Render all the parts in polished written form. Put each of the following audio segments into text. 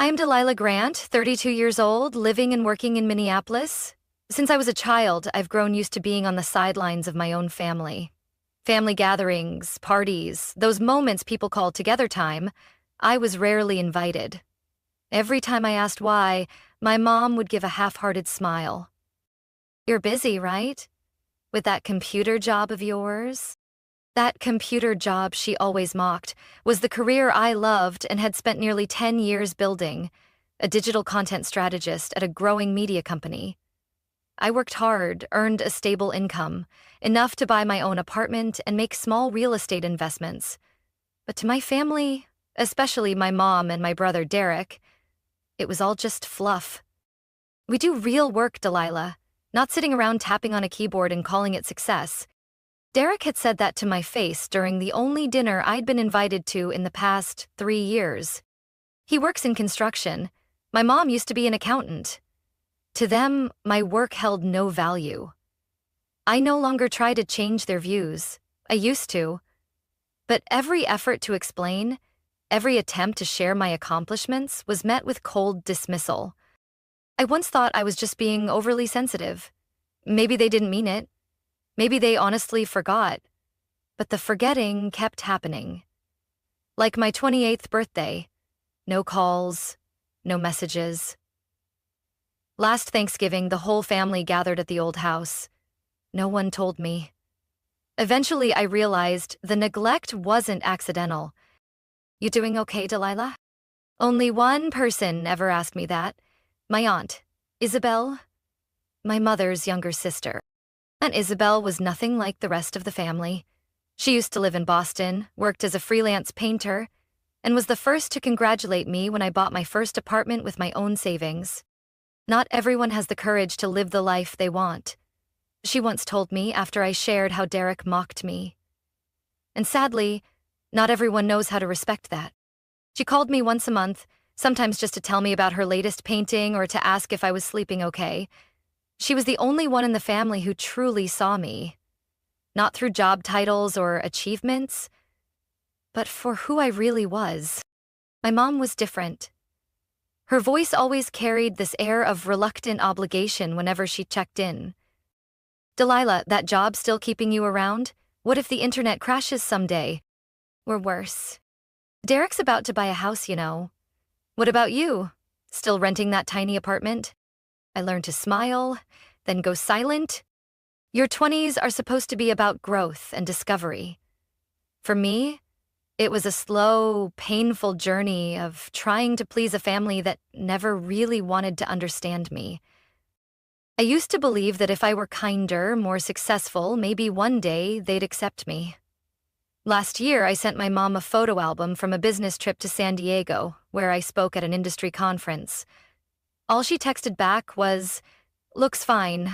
I'm Delilah Grant, 32 years old, living and working in Minneapolis. Since I was a child, I've grown used to being on the sidelines of my own family. Family gatherings, parties, those moments people call together time, I was rarely invited. Every time I asked why, my mom would give a half-hearted smile. "You're busy, right? With that computer job of yours?" That computer job, she always mocked, was the career I loved and had spent nearly 10 years building, a digital content strategist at a growing media company. I worked hard, earned a stable income, enough to buy my own apartment and make small real estate investments. But to my family, especially my mom and my brother Derek, it was all just fluff. "We do real work, Delilah, not sitting around tapping on a keyboard and calling it success." Derek had said that to my face during the only dinner I'd been invited to in the past 3 years. He works in construction. My mom used to be an accountant. To them, my work held no value. I no longer try to change their views. I used to. But every effort to explain, every attempt to share my accomplishments was met with cold dismissal. I once thought I was just being overly sensitive. Maybe they didn't mean it. Maybe they honestly forgot, but the forgetting kept happening. Like my 28th birthday, no calls, no messages. Last Thanksgiving, the whole family gathered at the old house. No one told me. Eventually, I realized the neglect wasn't accidental. "You doing okay, Delilah?" Only one person ever asked me that. My aunt, Isabel, my mother's younger sister. Aunt Isabel was nothing like the rest of the family. She used to live in Boston, worked as a freelance painter, and was the first to congratulate me when I bought my first apartment with my own savings. Not everyone has the courage to live the life they want, she once told me after I shared how Derek mocked me. And sadly, not everyone knows how to respect that. She called me once a month, sometimes just to tell me about her latest painting or to ask if I was sleeping okay. She was the only one in the family who truly saw me. Not through job titles or achievements, but for who I really was. My mom was different. Her voice always carried this air of reluctant obligation whenever she checked in. "Delilah, that job still keeping you around? What if the internet crashes someday?" Or worse. "Derek's about to buy a house, you know. What about you? Still renting that tiny apartment?" I learned to smile, then go silent. Your 20s are supposed to be about growth and discovery. For me, it was a slow, painful journey of trying to please a family that never really wanted to understand me. I used to believe that if I were kinder, more successful, maybe one day they'd accept me. Last year, I sent my mom a photo album from a business trip to San Diego, where I spoke at an industry conference. All she texted back was, "Looks fine."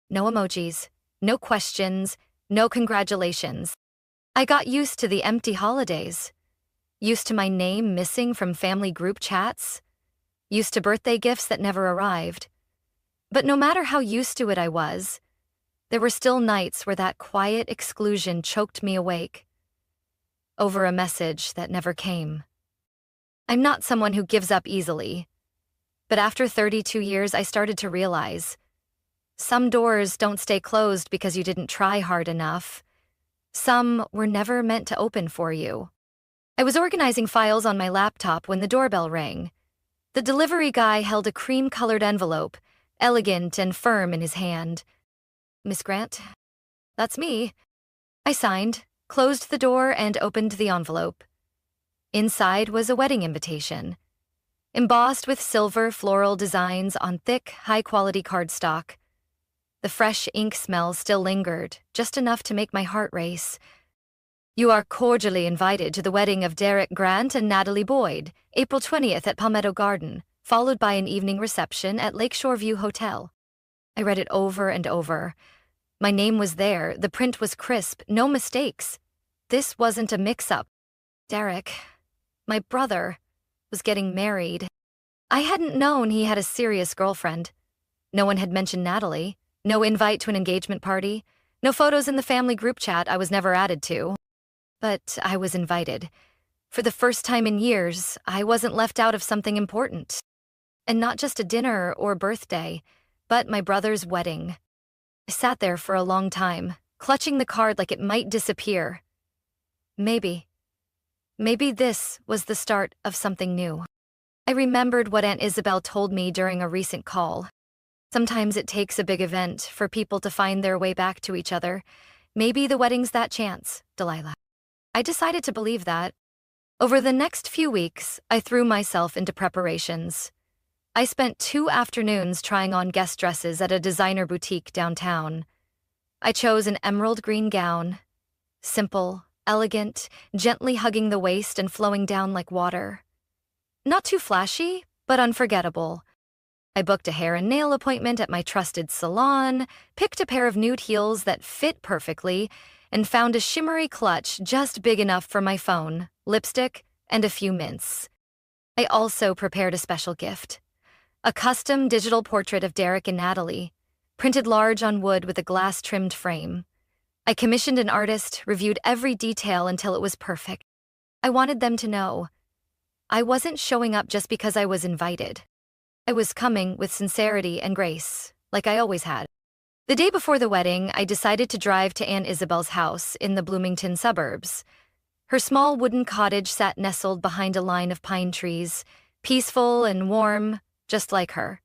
No emojis, no questions, no congratulations. I got used to the empty holidays. Used to my name missing from family group chats. Used to birthday gifts that never arrived. But no matter how used to it I was, there were still nights where that quiet exclusion choked me awake. Over a message that never came. I'm not someone who gives up easily. But after 32 years, I started to realize some doors don't stay closed because you didn't try hard enough. Some were never meant to open for you. I was organizing files on my laptop when the doorbell rang. The delivery guy held a cream-colored envelope, elegant and firm in his hand. "Miss Grant?" "That's me." I signed, closed the door, and opened the envelope. Inside was a wedding invitation, embossed with silver floral designs on thick, high-quality cardstock. The fresh ink smell still lingered, just enough to make my heart race. "You are cordially invited to the wedding of Derek Grant and Natalie Boyd, April 20th at Palmetto Garden, followed by an evening reception at Lakeshore View Hotel." I read it over and over. My name was there, the print was crisp, no mistakes. This wasn't a mix-up. Derek, my brother, was getting married. I hadn't known he had a serious girlfriend. No one had mentioned Natalie. No invite to an engagement party. No photos in the family group chat I was never added to. But I was invited. For the first time in years, I wasn't left out of something important. And not just a dinner or birthday, but my brother's wedding. I sat there for a long time, clutching the card like it might disappear. Maybe this was the start of something new. I remembered what Aunt Isabel told me during a recent call. Sometimes it takes a big event for people to find their way back to each other. Maybe the wedding's that chance, Delilah. I decided to believe that. Over the next few weeks, I threw myself into preparations. I spent 2 afternoons trying on guest dresses at a designer boutique downtown. I chose an emerald green gown. Simple, elegant, gently hugging the waist and flowing down like water. Not too flashy, but unforgettable. I booked a hair and nail appointment at my trusted salon, picked a pair of nude heels that fit perfectly, and found a shimmery clutch just big enough for my phone, lipstick, and a few mints. I also prepared a special gift. A custom digital portrait of Derek and Natalie, printed large on wood with a glass-trimmed frame. I commissioned an artist, reviewed every detail until it was perfect. I wanted them to know I wasn't showing up just because I was invited. I was coming with sincerity and grace, like I always had. The day before the wedding, I decided to drive to Aunt Isabel's house in the Bloomington suburbs. Her small wooden cottage sat nestled behind a line of pine trees, peaceful and warm, just like her.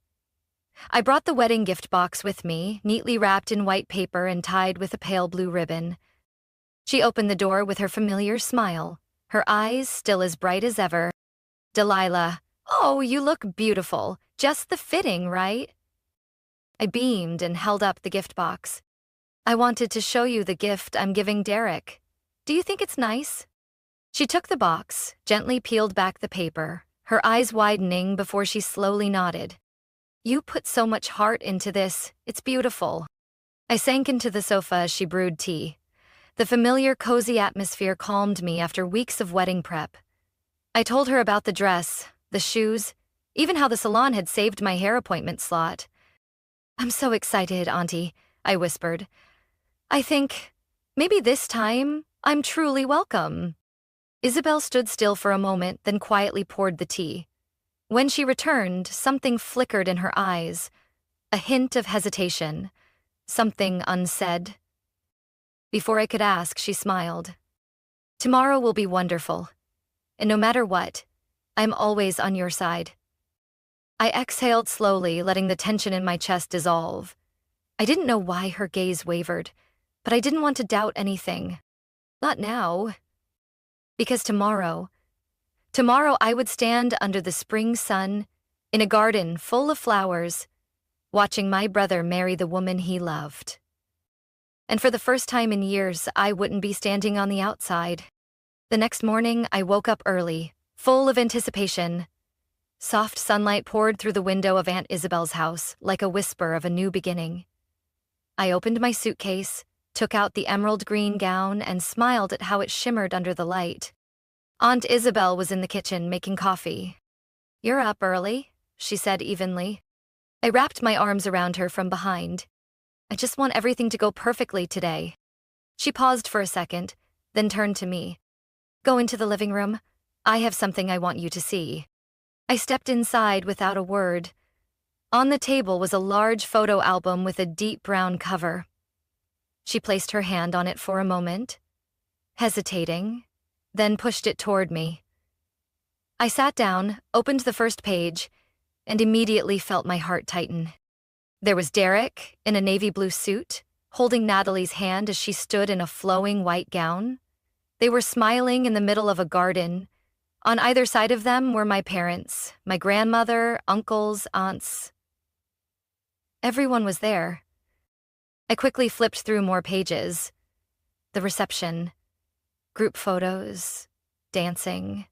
I brought the wedding gift box with me, neatly wrapped in white paper and tied with a pale blue ribbon. She opened the door with her familiar smile, her eyes still as bright as ever. Delilah, oh, you look beautiful. Just the fitting, right? I beamed and held up the gift box. I wanted to show you the gift I'm giving Derek. Do you think it's nice? She took the box, gently peeled back the paper, her eyes widening before she slowly nodded. You put so much heart into this, it's beautiful. I sank into the sofa as she brewed tea. The familiar, cozy atmosphere calmed me after weeks of wedding prep. I told her about the dress, the shoes, even how the salon had saved my hair appointment slot. I'm so excited, Auntie, I whispered. I think maybe this time I'm truly welcome. Isabel stood still for a moment, then quietly poured the tea. When she returned, something flickered in her eyes, a hint of hesitation, something unsaid. Before I could ask, she smiled. Tomorrow will be wonderful, and no matter what, I'm always on your side. I exhaled slowly, letting the tension in my chest dissolve. I didn't know why her gaze wavered, but I didn't want to doubt anything. Not now. Because tomorrow I would stand under the spring sun, in a garden full of flowers, watching my brother marry the woman he loved. And for the first time in years, I wouldn't be standing on the outside. The next morning, I woke up early, full of anticipation. Soft sunlight poured through the window of Aunt Isabel's house, like a whisper of a new beginning. I opened my suitcase, took out the emerald green gown, and smiled at how it shimmered under the light. Aunt Isabel was in the kitchen making coffee. You're up early, she said evenly. I wrapped my arms around her from behind. I just want everything to go perfectly today. She paused for a second, then turned to me. Go into the living room. I have something I want you to see. I stepped inside without a word. On the table was a large photo album with a deep brown cover. She placed her hand on it for a moment, hesitating, then pushed it toward me. I sat down, opened the first page, and immediately felt my heart tighten. There was Derek, in a navy blue suit, holding Natalie's hand as she stood in a flowing white gown. They were smiling in the middle of a garden. On either side of them were my parents, my grandmother, uncles, aunts. Everyone was there. I quickly flipped through more pages. The reception, group photos, dancing,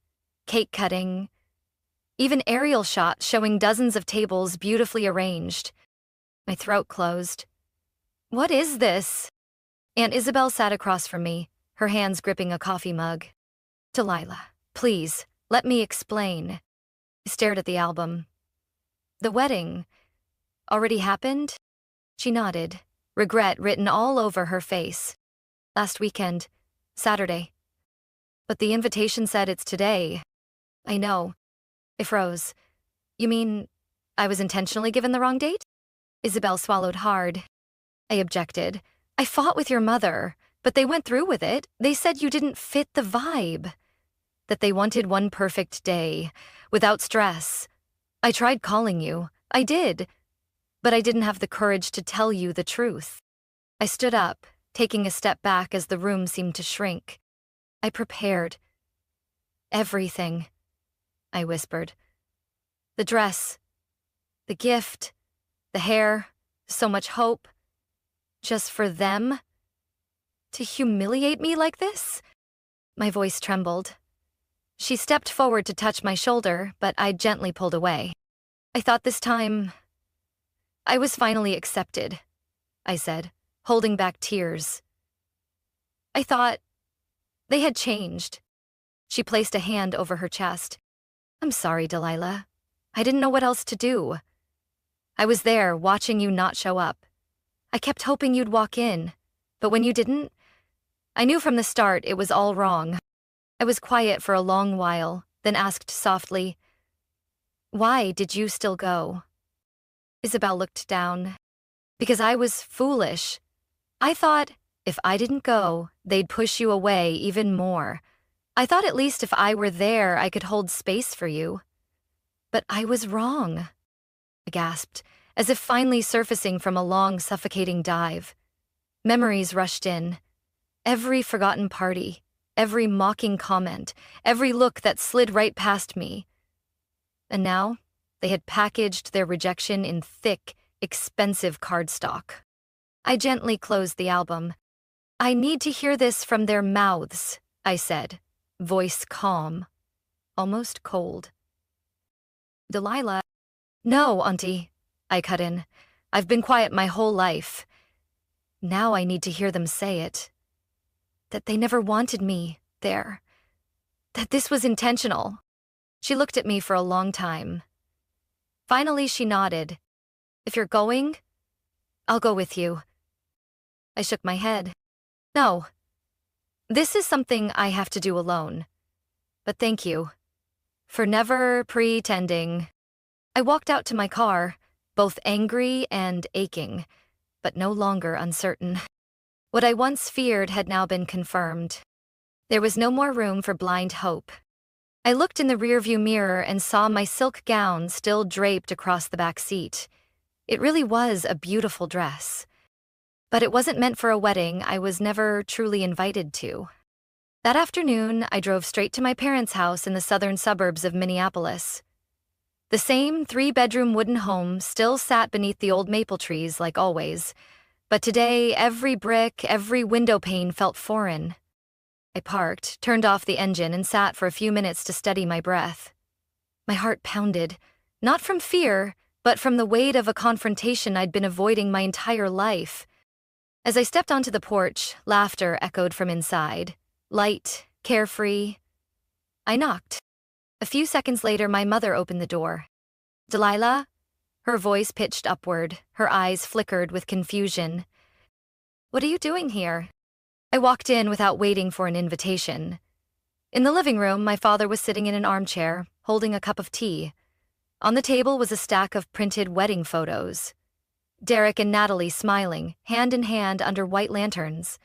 cake cutting, even aerial shots showing dozens of tables beautifully arranged. My throat closed. What is this? Aunt Isabel sat across from me, her hands gripping a coffee mug. Delilah, please, let me explain. I stared at the album. The wedding already happened? She nodded, regret written all over her face. Last weekend, Saturday. But the invitation said it's today. I know. I froze. You mean I was intentionally given the wrong date? Isabel swallowed hard. I objected. I fought with your mother, but they went through with it. They said you didn't fit the vibe. That they wanted one perfect day, without stress. I tried calling you. I did. But I didn't have the courage to tell you the truth. I stood up, taking a step back as the room seemed to shrink. I prepared. Everything, I whispered. The dress, the gift, the hair, so much hope. Just for them? To humiliate me like this? My voice trembled. She stepped forward to touch my shoulder, but I gently pulled away. I thought this time I was finally accepted, I said, holding back tears. I thought they had changed. She placed a hand over her chest. I'm sorry, Delilah. I didn't know what else to do. I was there, watching you not show up. I kept hoping you'd walk in, but when you didn't, I knew from the start it was all wrong. I was quiet for a long while, then asked softly, why did you still go? Isabel looked down. Because I was foolish. I thought if I didn't go, they'd push you away even more. I thought at least if I were there, I could hold space for you. But I was wrong. I gasped, as if finally surfacing from a long, suffocating dive. Memories rushed in. Every forgotten party, every mocking comment, every look that slid right past me. And now, they had packaged their rejection in thick, expensive cardstock. I gently closed the album. I need to hear this from their mouths, I said, voice calm, almost cold. Delilah. No, Auntie, I cut in. I've been quiet my whole life. Now I need to hear them say it. That they never wanted me there. That this was intentional. She looked at me for a long time. Finally, she nodded. If you're going, I'll go with you. I shook my head. No. This is something I have to do alone. But thank you. For never pretending. I walked out to my car, both angry and aching, but no longer uncertain. What I once feared had now been confirmed. There was no more room for blind hope. I looked in the rearview mirror and saw my silk gown still draped across the back seat. It really was a beautiful dress. But it wasn't meant for a wedding I was never truly invited to. That afternoon, I drove straight to my parents' house in the southern suburbs of Minneapolis. The same 3-bedroom wooden home still sat beneath the old maple trees like always, but today every brick, every window pane felt foreign. I parked, turned off the engine, and sat for a few minutes to steady my breath. My heart pounded, not from fear, but from the weight of a confrontation I'd been avoiding my entire life. As I stepped onto the porch, laughter echoed from inside. Light, carefree. I knocked. A few seconds later, my mother opened the door. Delilah? Her voice pitched upward, her eyes flickered with confusion. What are you doing here? I walked in without waiting for an invitation. In the living room, my father was sitting in an armchair, holding a cup of tea. On the table was a stack of printed wedding photos. Derek and Natalie smiling, hand in hand under white lanterns.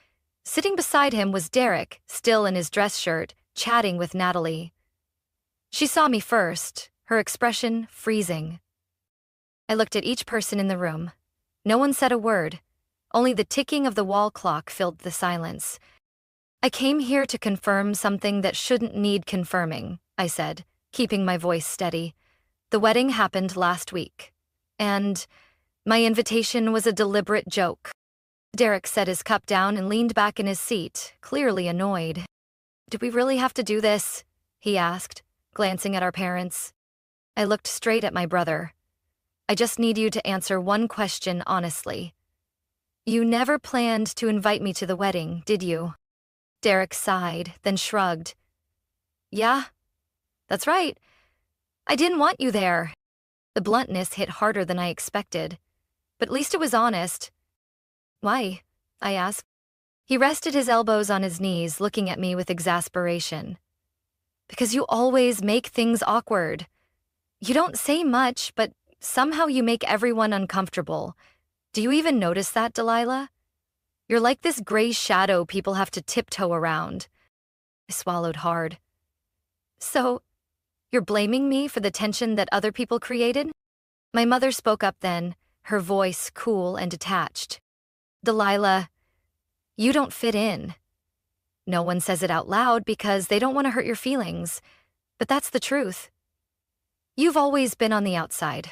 Sitting beside him was Derek, still in his dress shirt, chatting with Natalie. She saw me first, her expression freezing. I looked at each person in the room. No one said a word. Only the ticking of the wall clock filled the silence. I came here to confirm something that shouldn't need confirming, I said, keeping my voice steady. The wedding happened last week. And my invitation was a deliberate joke. Derek set his cup down and leaned back in his seat, clearly annoyed. Do we really have to do this? He asked, glancing at our parents. I looked straight at my brother. I just need you to answer one question honestly. You never planned to invite me to the wedding, did you? Derek sighed, then shrugged. Yeah, that's right. I didn't want you there. The bluntness hit harder than I expected, but at least it was honest. Why? I asked. He rested his elbows on his knees, looking at me with exasperation. Because you always make things awkward. You don't say much, but somehow you make everyone uncomfortable. Do you even notice that, Delilah? You're like this gray shadow people have to tiptoe around. I swallowed hard. So, you're blaming me for the tension that other people created? My mother spoke up then, her voice cool and detached. Delilah, you don't fit in. No one says it out loud because they don't want to hurt your feelings, but that's the truth. You've always been on the outside,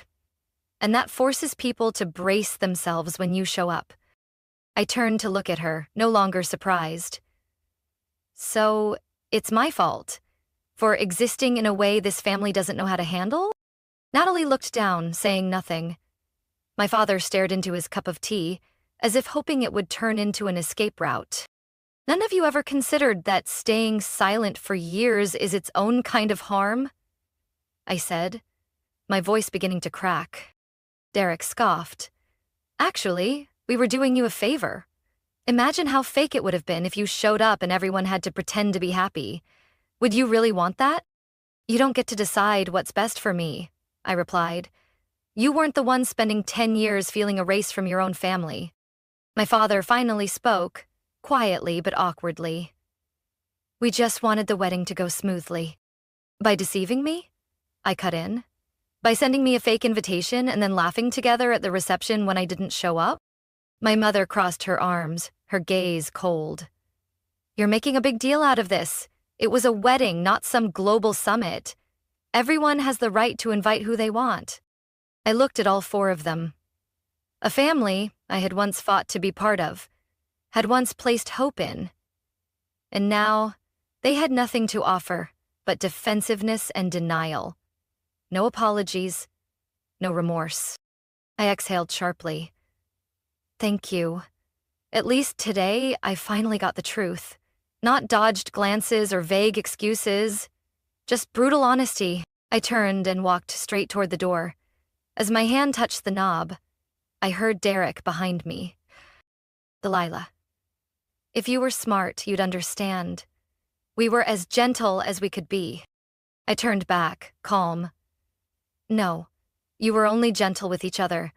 and that forces people to brace themselves when you show up. I turned to look at her, no longer surprised. So, it's my fault for existing in a way this family doesn't know how to handle? Natalie looked down, saying nothing. My father stared into his cup of tea, as if hoping it would turn into an escape route. None of you ever considered that staying silent for years is its own kind of harm? I said, my voice beginning to crack. Derek scoffed. Actually, we were doing you a favor. Imagine how fake it would have been if you showed up and everyone had to pretend to be happy. Would you really want that? You don't get to decide what's best for me, I replied. You weren't the one spending 10 years feeling erased from your own family. My father finally spoke, quietly but awkwardly. We just wanted the wedding to go smoothly. By deceiving me? I cut in. By sending me a fake invitation and then laughing together at the reception when I didn't show up? My mother crossed her arms, her gaze cold. You're making a big deal out of this. It was a wedding, not some global summit. Everyone has the right to invite who they want. I looked at all four of them. A family I had once fought to be part of, had once placed hope in. And now, they had nothing to offer but defensiveness and denial. No apologies, no remorse. I exhaled sharply. Thank you. At least today, I finally got the truth. Not dodged glances or vague excuses, just brutal honesty. I turned and walked straight toward the door. As my hand touched the knob, I heard Derek behind me. Delilah, if you were smart, you'd understand. We were as gentle as we could be. I turned back, calm. No, you were only gentle with each other.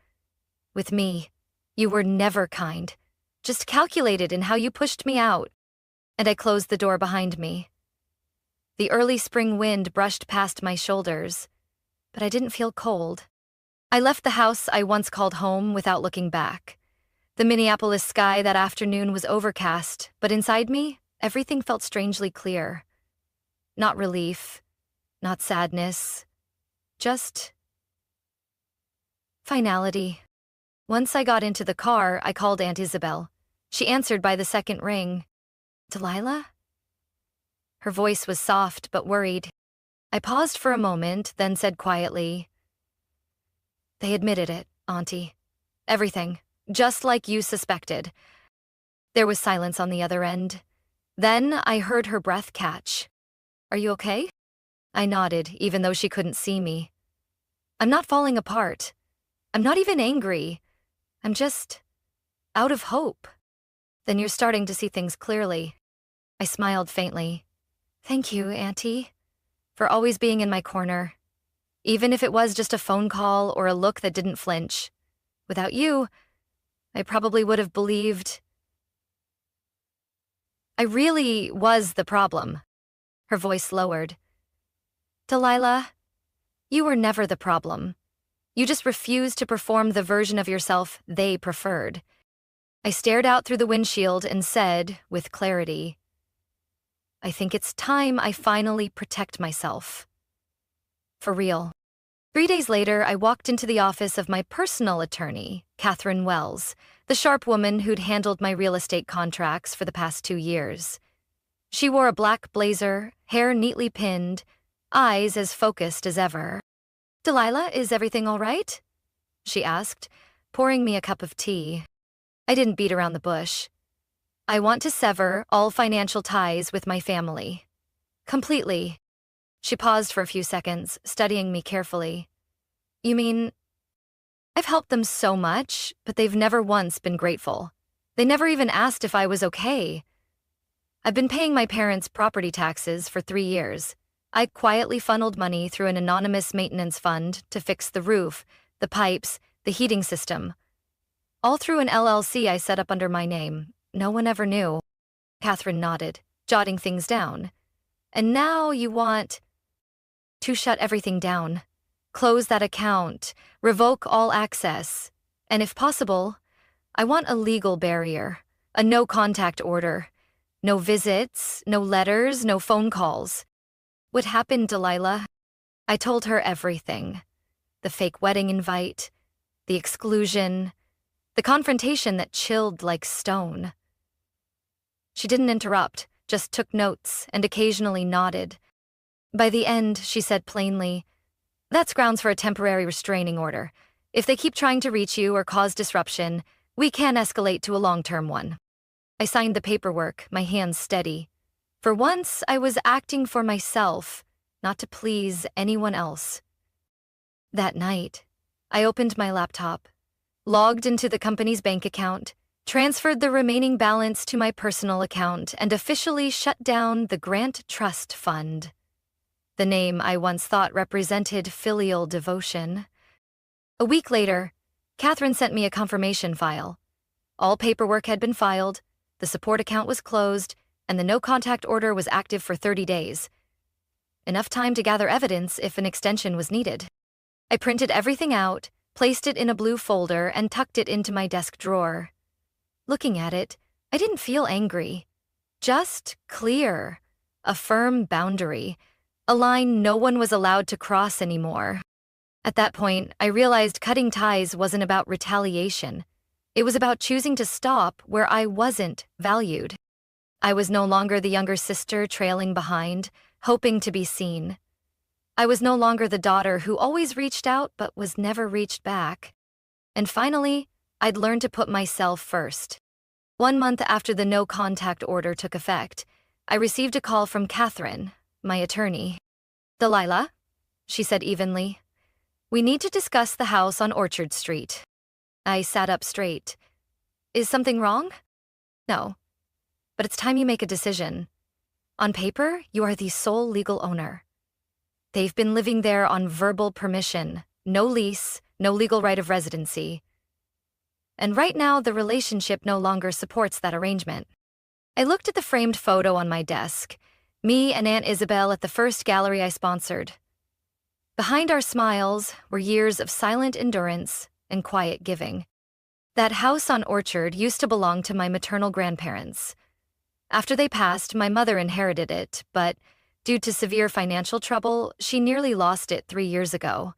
With me, you were never kind, just calculated in how you pushed me out. And I closed the door behind me. The early spring wind brushed past my shoulders, but I didn't feel cold. I left the house I once called home without looking back. The Minneapolis sky that afternoon was overcast, but inside me, everything felt strangely clear. Not relief, not sadness, just finality. Once I got into the car, I called Aunt Isabel. She answered by the second ring. Delilah? Her voice was soft but worried. I paused for a moment, then said quietly, They admitted it, Auntie. Everything, just like you suspected. There was silence on the other end. Then I heard her breath catch. Are you okay? I nodded, even though she couldn't see me. I'm not falling apart. I'm not even angry. I'm just out of hope. Then you're starting to see things clearly. I smiled faintly. Thank you, Auntie, for always being in my corner. Even if it was just a phone call or a look that didn't flinch. Without you, I probably would have believed I really was the problem. Her voice lowered. Delilah, you were never the problem. You just refused to perform the version of yourself they preferred. I stared out through the windshield and said, with clarity, I think it's time I finally protect myself. For real. 3 days later, I walked into the office of my personal attorney, Catherine Wells, the sharp woman who'd handled my real estate contracts for the past 2 years. She wore a black blazer, hair neatly pinned, eyes as focused as ever. Delilah, is everything all right? She asked, pouring me a cup of tea. I didn't beat around the bush. I want to sever all financial ties with my family. Completely. She paused for a few seconds, studying me carefully. You mean, I've helped them so much, but they've never once been grateful. They never even asked if I was okay. I've been paying my parents' property taxes for 3 years. I quietly funneled money through an anonymous maintenance fund to fix the roof, the pipes, the heating system. All through an LLC I set up under my name. No one ever knew. Catherine nodded, jotting things down. And now you want to shut everything down, close that account, revoke all access, and if possible, I want a legal barrier, a no-contact order. No visits, no letters, no phone calls. What happened, Delilah? I told her everything. The fake wedding invite, the exclusion, the confrontation that chilled like stone. She didn't interrupt, just took notes and occasionally nodded. By the end, she said plainly, "That's grounds for a temporary restraining order. If they keep trying to reach you or cause disruption, we can escalate to a long-term one." I signed the paperwork, my hands steady. For once, I was acting for myself, not to please anyone else. That night, I opened my laptop, logged into the company's bank account, transferred the remaining balance to my personal account, and officially shut down the Grant Trust Fund. The name I once thought represented filial devotion. A week later, Catherine sent me a confirmation file. All paperwork had been filed, the support account was closed, and the no-contact order was active for 30 days. Enough time to gather evidence if an extension was needed. I printed everything out, placed it in a blue folder, and tucked it into my desk drawer. Looking at it, I didn't feel angry. Just clear. A firm boundary. A line no one was allowed to cross anymore. At that point, I realized cutting ties wasn't about retaliation. It was about choosing to stop where I wasn't valued. I was no longer the younger sister trailing behind, hoping to be seen. I was no longer the daughter who always reached out but was never reached back. And finally, I'd learned to put myself first. 1 month after the no-contact order took effect, I received a call from Catherine, my attorney. "Delilah," she said evenly, "we need to discuss the house on Orchard Street." I sat up straight. "Is something wrong?" "No. But it's time you make a decision. On paper, you are the sole legal owner. They've been living there on verbal permission, no lease, no legal right of residency. And right now, the relationship no longer supports that arrangement." I looked at the framed photo on my desk, me and Aunt Isabel at the first gallery I sponsored. Behind our smiles were years of silent endurance and quiet giving. That house on Orchard used to belong to my maternal grandparents. After they passed, my mother inherited it, but due to severe financial trouble, she nearly lost it 3 years ago.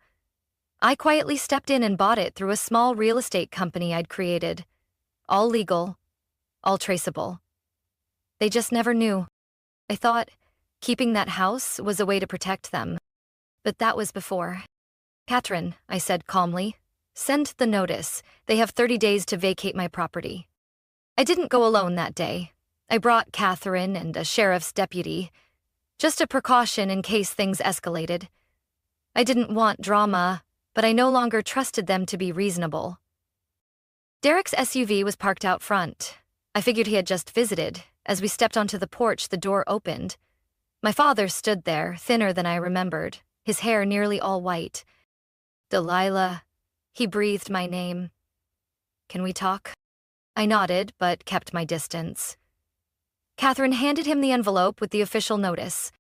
I quietly stepped in and bought it through a small real estate company I'd created. All legal, all traceable. They just never knew. I thought keeping that house was a way to protect them. But that was before. "Catherine," I said calmly, "send the notice. They have 30 days to vacate my property." I didn't go alone that day. I brought Catherine and a sheriff's deputy. Just a precaution in case things escalated. I didn't want drama, but I no longer trusted them to be reasonable. Derek's SUV was parked out front. I figured he had just visited. As we stepped onto the porch, the door opened. My father stood there, thinner than I remembered, his hair nearly all white. "Delilah," he breathed my name. "Can we talk?" I nodded, but kept my distance. Catherine handed him the envelope with the official notice.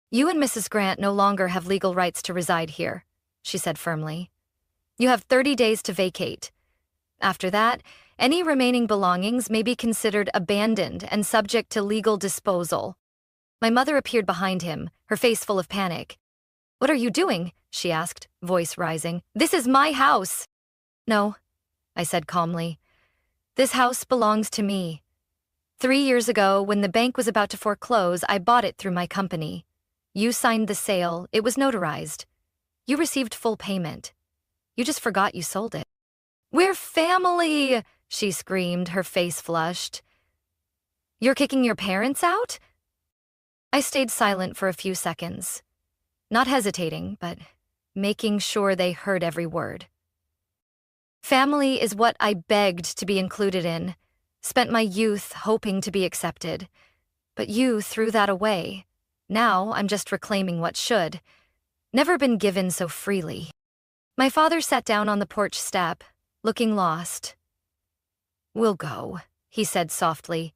"You and Mrs. Grant no longer have legal rights to reside here," she said firmly. "You have 30 days to vacate. After that, any remaining belongings may be considered abandoned and subject to legal disposal." My mother appeared behind him, her face full of panic. "What are you doing?" she asked, voice rising. "This is my house." "No," I said calmly. "This house belongs to me. 3 years ago, when the bank was about to foreclose, I bought it through my company. You signed the sale, it was notarized. You received full payment. You just forgot you sold it." "We're family!" she screamed, her face flushed. "You're kicking your parents out?" I stayed silent for a few seconds, not hesitating, but making sure they heard every word. Family is what I begged to be included in. Spent my youth hoping to be accepted. But you threw that away. Now I'm just reclaiming what should. Never been given so freely. My father sat down on the porch step, looking lost. "We'll go," he said softly.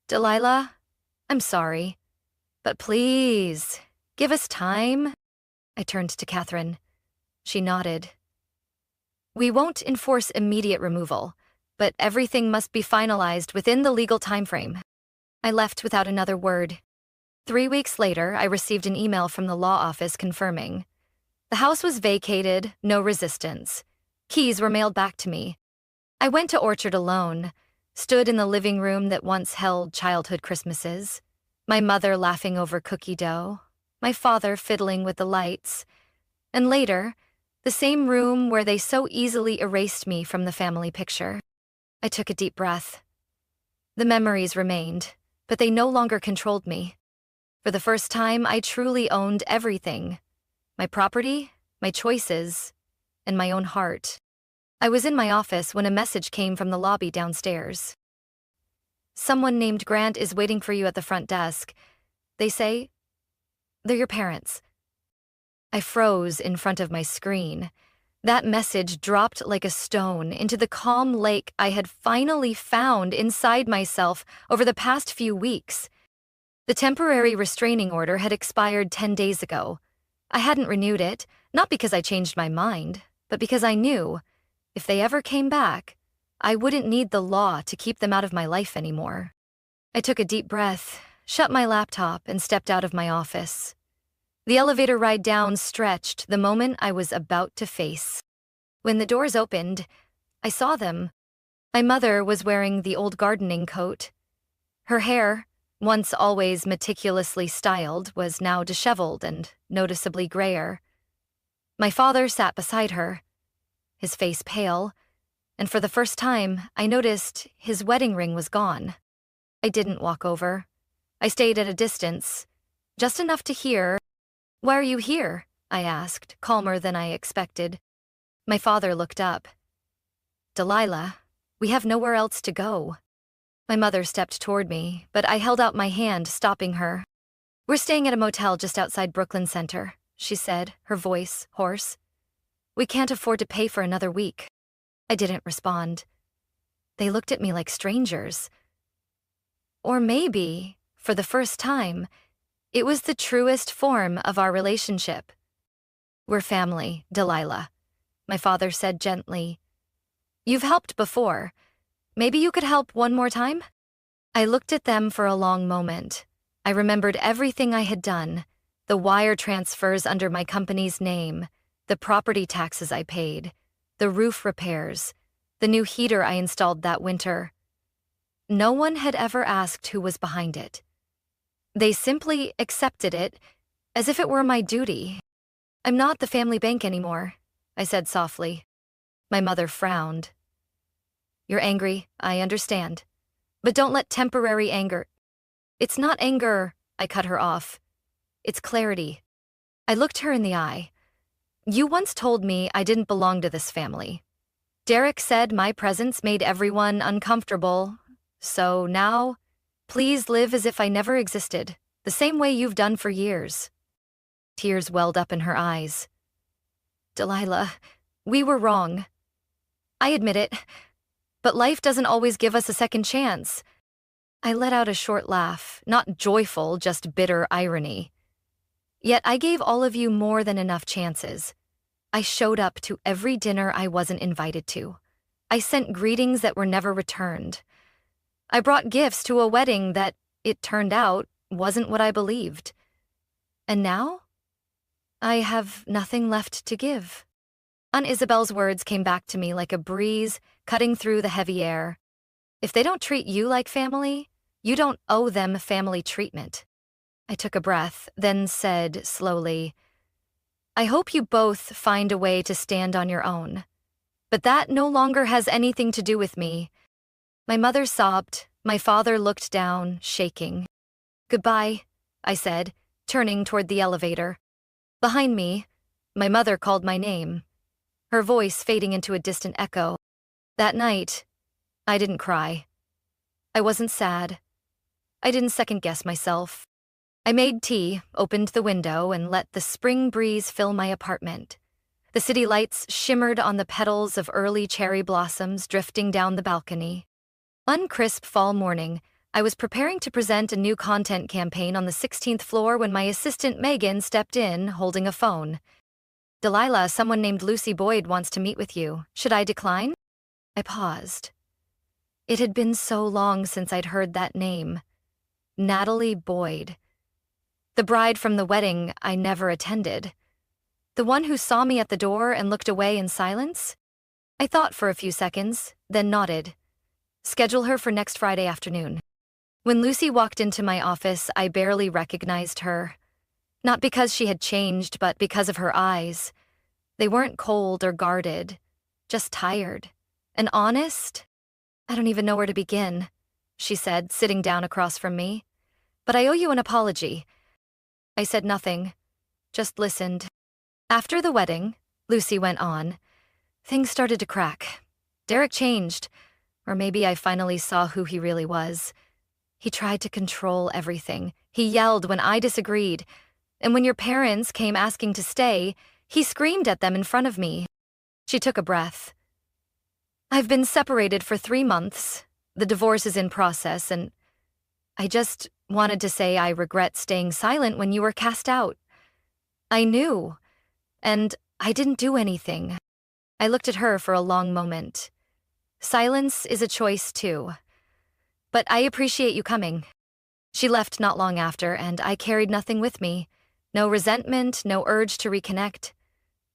"Delilah, I'm sorry, but please, give us time." I turned to Catherine. She nodded. "We won't enforce immediate removal, but everything must be finalized within the legal timeframe." I left without another word. 3 weeks later, I received an email from the law office confirming. The house was vacated, no resistance. Keys were mailed back to me. I went to Orchard alone, stood in the living room that once held childhood Christmases, my mother laughing over cookie dough, my father fiddling with the lights, and later, the same room where they so easily erased me from the family picture. I took a deep breath. The memories remained, but they no longer controlled me. For the first time, I truly owned everything. My property, my choices, and my own heart. I was in my office when a message came from the lobby downstairs. "Someone named Grant is waiting for you at the front desk. They say they're your parents." I froze in front of my screen. That message dropped like a stone into the calm lake I had finally found inside myself over the past few weeks. The temporary restraining order had expired 10 days ago. I hadn't renewed it, not because I changed my mind, but because I knew, if they ever came back, I wouldn't need the law to keep them out of my life anymore. I took a deep breath, shut my laptop, and stepped out of my office. The elevator ride down stretched the moment I was about to face. When the doors opened, I saw them. My mother was wearing the old gardening coat. Her hair, once always meticulously styled, was now disheveled and noticeably grayer. My father sat beside her, his face pale, and for the first time, I noticed his wedding ring was gone. I didn't walk over. I stayed at a distance, just enough to hear. "Why are you here?" I asked, calmer than I expected. My father looked up. "Delilah, we have nowhere else to go." My mother stepped toward me, but I held out my hand, stopping her. "We're staying at a motel just outside Brooklyn Center," she said, her voice hoarse. "We can't afford to pay for another week." I didn't respond. They looked at me like strangers. Or maybe, for the first time, it was the truest form of our relationship. "We're family, Delilah," my father said gently. "You've helped before. Maybe you could help one more time?" I looked at them for a long moment. I remembered everything I had done, the wire transfers under my company's name, the property taxes I paid, the roof repairs, the new heater I installed that winter. No one had ever asked who was behind it. They simply accepted it as if it were my duty. "I'm not the family bank anymore," I said softly. My mother frowned. "You're angry, I understand. But don't let temporary anger—" "It's not anger," I cut her off. "It's clarity." I looked her in the eye. "You once told me I didn't belong to this family. Derek said my presence made everyone uncomfortable. So now, please live as if I never existed, the same way you've done for years." Tears welled up in her eyes. "Delilah, we were wrong. I admit it, but life doesn't always give us a second chance." I let out a short laugh, not joyful, just bitter irony. "Yet I gave all of you more than enough chances. I showed up to every dinner I wasn't invited to. I sent greetings that were never returned. I brought gifts to a wedding that, it turned out, wasn't what I believed. And now? I have nothing left to give." Aunt Isabel's words came back to me like a breeze cutting through the heavy air. "If they don't treat you like family, you don't owe them family treatment." I took a breath, then said slowly, "I hope you both find a way to stand on your own. But that no longer has anything to do with me." My mother sobbed. My father looked down, shaking. "Goodbye," I said, turning toward the elevator. Behind me, my mother called my name, her voice fading into a distant echo. That night, I didn't cry. I wasn't sad. I didn't second-guess myself. I made tea, opened the window, and let the spring breeze fill my apartment. The city lights shimmered on the petals of early cherry blossoms drifting down the balcony. One crisp fall morning, I was preparing to present a new content campaign on the 16th floor when my assistant Megan stepped in, holding a phone. "Delilah, someone named Lucy Boyd wants to meet with you. Should I decline?" I paused. It had been so long since I'd heard that name. Natalie Boyd. The bride from the wedding I never attended. The one who saw me at the door and looked away in silence? I thought for a few seconds, then nodded. Schedule her for next Friday afternoon. When Lucy walked into my office, I barely recognized her. Not because she had changed, but because of her eyes. They weren't cold or guarded, just tired. And honest? "I don't even know where to begin," she said, sitting down across from me. "But I owe you an apology." I said nothing, just listened. "After the wedding," Lucy went on, "things started to crack. Derek changed, or maybe I finally saw who he really was. He tried to control everything. He yelled when I disagreed. And when your parents came asking to stay, he screamed at them in front of me." She took a breath. "I've been separated for 3 months. The divorce is in process, and I just wanted to say I regret staying silent when you were cast out. I knew, and I didn't do anything." I looked at her for a long moment. "Silence is a choice, too. But I appreciate you coming." She left not long after, and I carried nothing with me. No resentment, no urge to reconnect.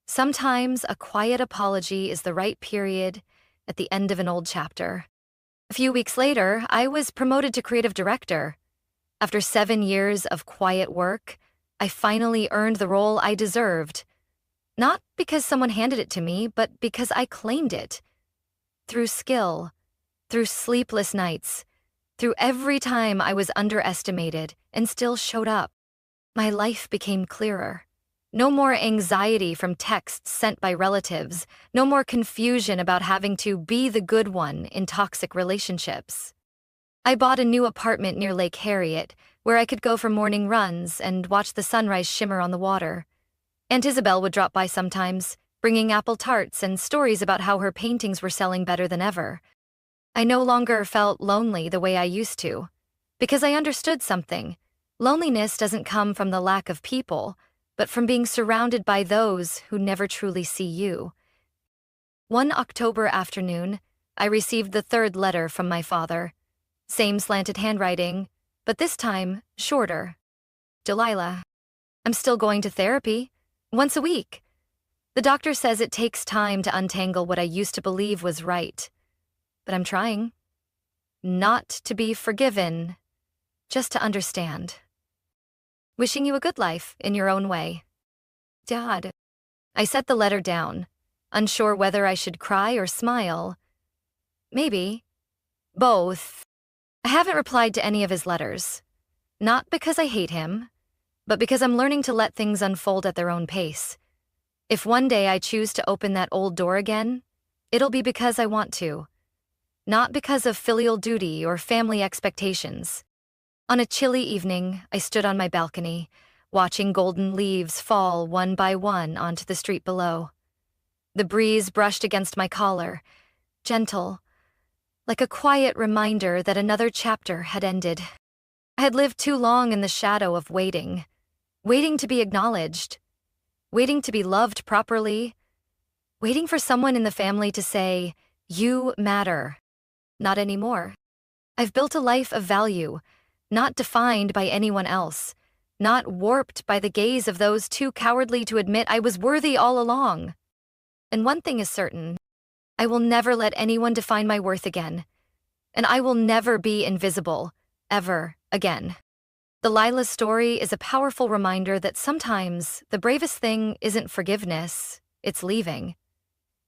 Sometimes a quiet apology is the right period at the end of an old chapter. A few weeks later, I was promoted to creative director. After 7 years of quiet work, I finally earned the role I deserved. Not because someone handed it to me, but because I claimed it. Through skill, through sleepless nights, through every time I was underestimated and still showed up, my life became clearer. No more anxiety from texts sent by relatives, no more confusion about having to be the good one in toxic relationships. I bought a new apartment near Lake Harriet, where I could go for morning runs and watch the sunrise shimmer on the water. Aunt Isabel would drop by sometimes, bringing apple tarts and stories about how her paintings were selling better than ever. I no longer felt lonely the way I used to, because I understood something. Loneliness doesn't come from the lack of people, but from being surrounded by those who never truly see you. One October afternoon, I received the 3rd letter from my father. Same slanted handwriting, but this time shorter. "Delilah, I'm still going to therapy, once a week. The doctor says it takes time to untangle what I used to believe was right. But I'm trying. Not to be forgiven, just to understand. Wishing you a good life in your own way. Dad." I set the letter down, unsure whether I should cry or smile. Maybe. Both. I haven't replied to any of his letters. Not because I hate him, but because I'm learning to let things unfold at their own pace. If one day I choose to open that old door again, it'll be because I want to. Not because of filial duty or family expectations. On a chilly evening, I stood on my balcony, watching golden leaves fall one by one onto the street below. The breeze brushed against my collar, gentle, like a quiet reminder that another chapter had ended. I had lived too long in the shadow of waiting to be acknowledged, waiting to be loved properly, waiting for someone in the family to say, "You matter." Not anymore. I've built a life of value, not defined by anyone else, not warped by the gaze of those too cowardly to admit I was worthy all along. And one thing is certain, I will never let anyone define my worth again, and I will never be invisible, ever again. Delilah's story is a powerful reminder that sometimes the bravest thing isn't forgiveness, it's leaving.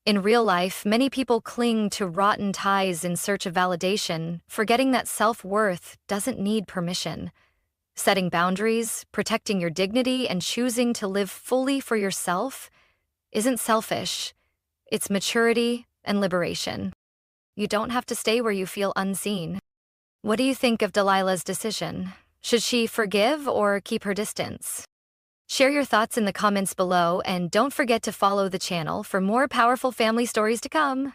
In real life, many people cling to rotten ties in search of validation, forgetting that self-worth doesn't need permission. Setting boundaries, protecting your dignity, and choosing to live fully for yourself isn't selfish. It's maturity and liberation. You don't have to stay where you feel unseen. What do you think of Delilah's decision? Should she forgive or keep her distance? Share your thoughts in the comments below, and don't forget to follow the channel for more powerful family stories to come.